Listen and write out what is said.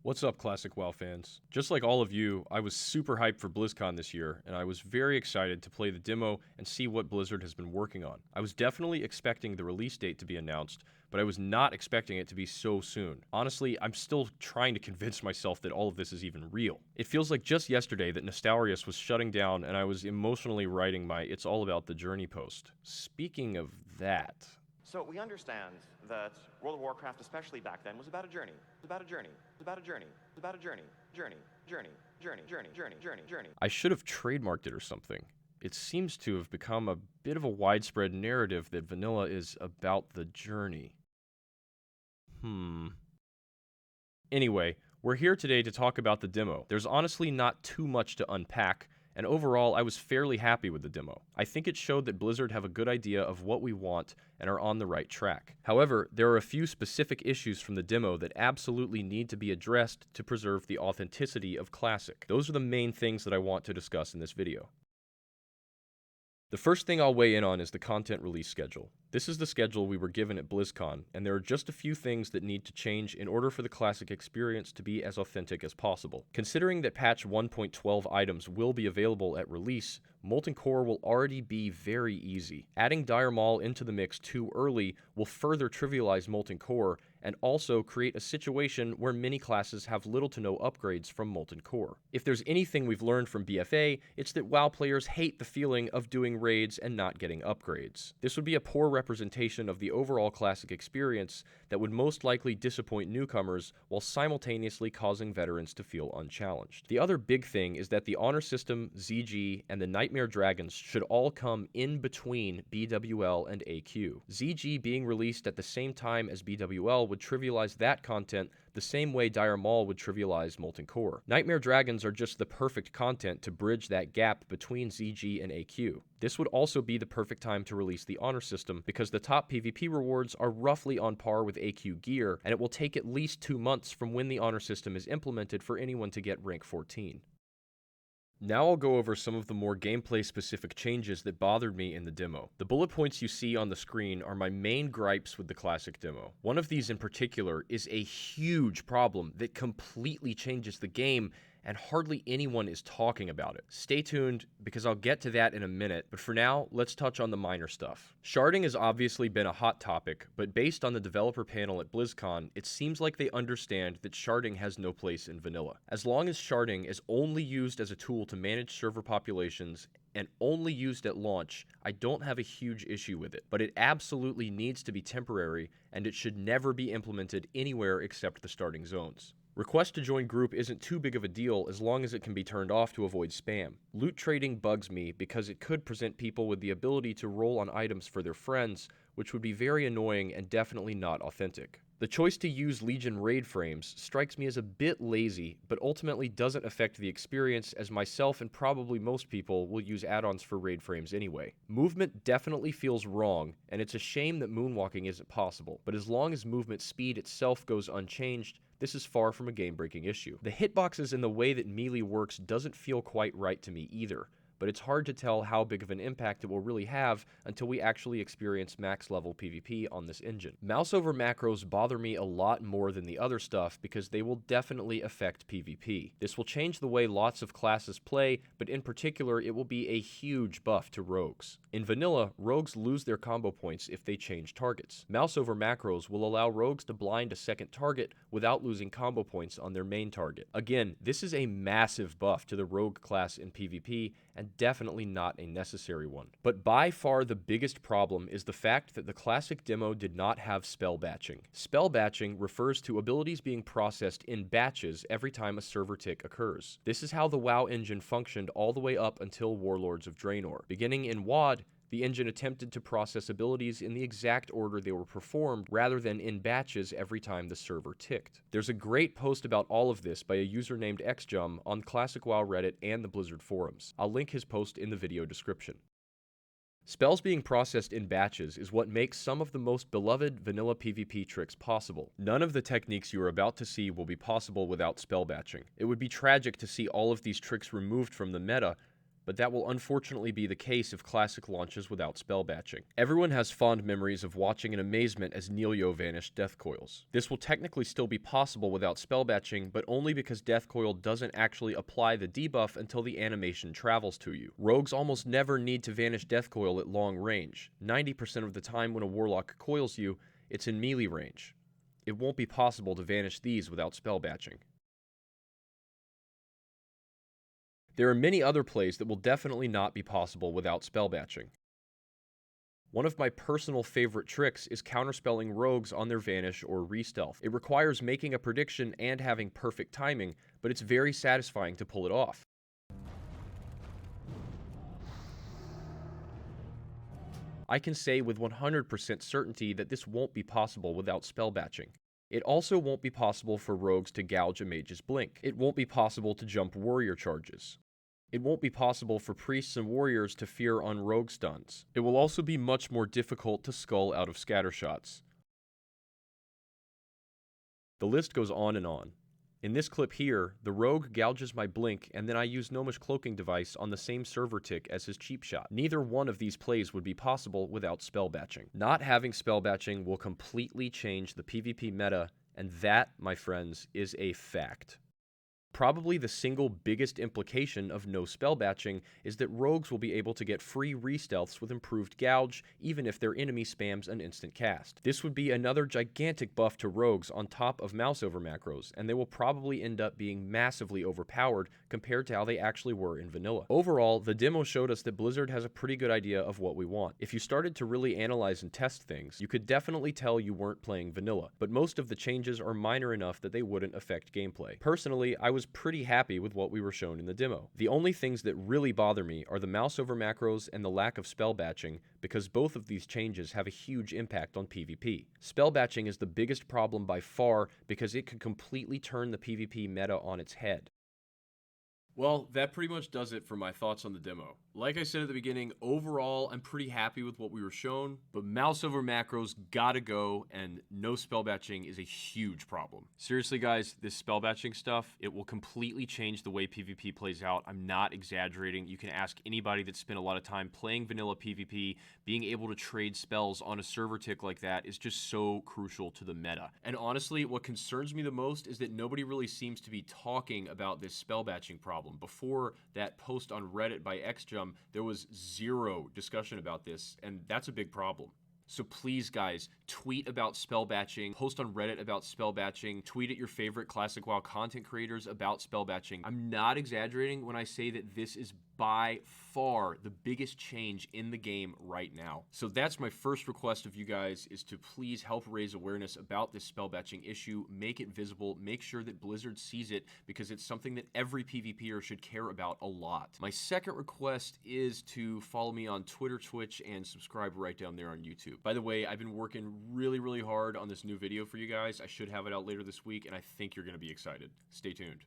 What's up, Classic WoW fans? Just like all of you, I was super hyped for Blizzcon this year, and I was very excited to play the demo and see what Blizzard has been working on. I was definitely expecting the release date to be announced, but I was not expecting it to be so soon. Honestly, I'm still trying to convince myself that all of this is even real. It feels like just yesterday that Nostalrius was shutting down and I was emotionally writing my It's All About the Journey post. Speaking of that... So we understand that World of Warcraft, especially back then, was about a journey. It was about a journey. It was about a journey. It was about a journey. Journey. I should have trademarked it or something. It seems to have become a bit of a widespread narrative that vanilla is about the journey. Anyway, we're here today to talk about the demo. There's honestly not too much to unpack, and overall, I was fairly happy with the demo. I think it showed that Blizzard have a good idea of what we want and are on the right track. However, there are a few specific issues from the demo that absolutely need to be addressed to preserve the authenticity of Classic. Those are the main things that I want to discuss in this video. The first thing I'll weigh in on is the content release schedule. This is the schedule we were given at Blizzcon, and there are just a few things that need to change in order for the Classic experience to be as authentic as possible. Considering that patch 1.12 items will be available at release, Molten Core will already be very easy. Adding Dire Maul into the mix too early will further trivialize Molten Core and also create a situation where many classes have little to no upgrades from Molten Core. If there's anything we've learned from BFA, it's that WoW players hate the feeling of doing raids and not getting upgrades. This would be a poor representation of the overall Classic experience that would most likely disappoint newcomers while simultaneously causing veterans to feel unchallenged. The other big thing is that the Honor System, ZG, and the Nightmare Dragons should all come in between BWL and AQ. ZG being released at the same time as BWL would trivialize that content the same way Dire Maul would trivialize Molten Core. Nightmare Dragons are just the perfect content to bridge that gap between ZG and AQ. This would also be the perfect time to release the Honor System because the top PvP rewards are roughly on par with AQ gear, and it will take at least 2 months from when the Honor System is implemented for anyone to get rank 14. Now I'll go over some of the more gameplay-specific changes that bothered me in the demo. The bullet points you see on the screen are my main gripes with the Classic demo. One of these in particular is a huge problem that completely changes the game, and hardly anyone is talking about it. Stay tuned, because I'll get to that in a minute, but for now, let's touch on the minor stuff. Sharding has obviously been a hot topic, but based on the developer panel at BlizzCon, it seems like they understand that sharding has no place in vanilla. As long as sharding is only used as a tool to manage server populations and only used at launch, I don't have a huge issue with it, but it absolutely needs to be temporary, and it should never be implemented anywhere except the starting zones. Request to join group isn't too big of a deal as long as it can be turned off to avoid spam. Loot trading bugs me because it could present people with the ability to roll on items for their friends, which would be very annoying and definitely not authentic. The choice to use Legion raid frames strikes me as a bit lazy, but ultimately doesn't affect the experience as myself and probably most people will use add-ons for raid frames anyway. Movement definitely feels wrong, and it's a shame that moonwalking isn't possible, but as long as movement speed itself goes unchanged, this is far from a game-breaking issue. The hitboxes and the way that melee works doesn't feel quite right to me either, but it's hard to tell how big of an impact it will really have until we actually experience max level PvP on this engine. Mouse over macros bother me a lot more than the other stuff because they will definitely affect PvP. This will change the way lots of classes play, but in particular it will be a huge buff to rogues. In vanilla, rogues lose their combo points if they change targets. Mouse over macros will allow rogues to blind a second target without losing combo points on their main target. Again, this is a massive buff to the rogue class in PvP, and definitely not a necessary one. But by far the biggest problem is the fact that the Classic demo did not have spell batching. Spell batching refers to abilities being processed in batches every time a server tick occurs. This is how the WoW engine functioned all the way up until Warlords of Draenor. Beginning in WoD, the engine attempted to process abilities in the exact order they were performed rather than in batches every time the server ticked. There's a great post about all of this by a user named Xjum on Classic WoW Reddit and the Blizzard forums. I'll link his post in the video description. Spells being processed in batches is what makes some of the most beloved vanilla PvP tricks possible. None of the techniques you are about to see will be possible without spell batching. It would be tragic to see all of these tricks removed from the meta, but that will unfortunately be the case if Classic launches without spell batching. Everyone has fond memories of watching in amazement as Neilio vanished Death Coils. This will technically still be possible without spell batching, but only because Death Coil doesn't actually apply the debuff until the animation travels to you. Rogues almost never need to vanish Death Coil at long range. 90% of the time when a Warlock coils you, it's in melee range. It won't be possible to vanish these without spell batching. There are many other plays that will definitely not be possible without spell batching. One of my personal favorite tricks is counterspelling rogues on their vanish or re-stealth. It requires making a prediction and having perfect timing, but it's very satisfying to pull it off. I can say with 100% certainty that this won't be possible without spell batching. It also won't be possible for rogues to gouge a mage's blink. It won't be possible to jump warrior charges. It won't be possible for priests and warriors to fear on rogue stuns. It will also be much more difficult to skull out of scatter shots. The list goes on and on. In this clip here, the rogue gouges my blink and then I use Gnomish cloaking device on the same server tick as his cheap shot. Neither one of these plays would be possible without spell batching. Not having spell batching will completely change the PvP meta, and that, my friends, is a fact. Probably the single biggest implication of no spell batching is that rogues will be able to get free re-stealths with improved gouge, even if their enemy spams an instant cast. This would be another gigantic buff to rogues on top of mouse over macros, and they will probably end up being massively overpowered compared to how they actually were in vanilla. Overall, the demo showed us that Blizzard has a pretty good idea of what we want. If you started to really analyze and test things, you could definitely tell you weren't playing vanilla, but most of the changes are minor enough that they wouldn't affect gameplay. Personally, I was pretty happy with what we were shown in the demo. The only things that really bother me are the mouse over macros and the lack of spell batching, because both of these changes have a huge impact on PvP. Spell batching is the biggest problem by far because it could completely turn the PvP meta on its head. Well, that pretty much does it for my thoughts on the demo. Like I said at the beginning, overall, I'm pretty happy with what we were shown, but mouse over macros gotta go, and no spell batching is a huge problem. Seriously, guys, this spell batching stuff, it will completely change the way PvP plays out. I'm not exaggerating. You can ask anybody that spent a lot of time playing vanilla PvP. Being able to trade spells on a server tick like that is just so crucial to the meta. And honestly, what concerns me the most is that nobody really seems to be talking about this spell batching problem. Before that post on Reddit by Xjum, there was zero discussion about this, and that's a big problem. So please, guys, tweet about spell batching, post on Reddit about spell batching, tweet at your favorite Classic WoW content creators about spell batching. I'm not exaggerating when I say that this is by far the biggest change in the game right now. So that's my first request of you guys, is to please help raise awareness about this spell batching issue, make it visible, make sure that Blizzard sees it, because it's something that every PvPer should care about a lot. My second request is to follow me on Twitter, Twitch, and subscribe right down there on YouTube. By the way, I've been working really hard on this new video for you guys. I should have it out later this week, and I think you're going to be excited. Stay tuned.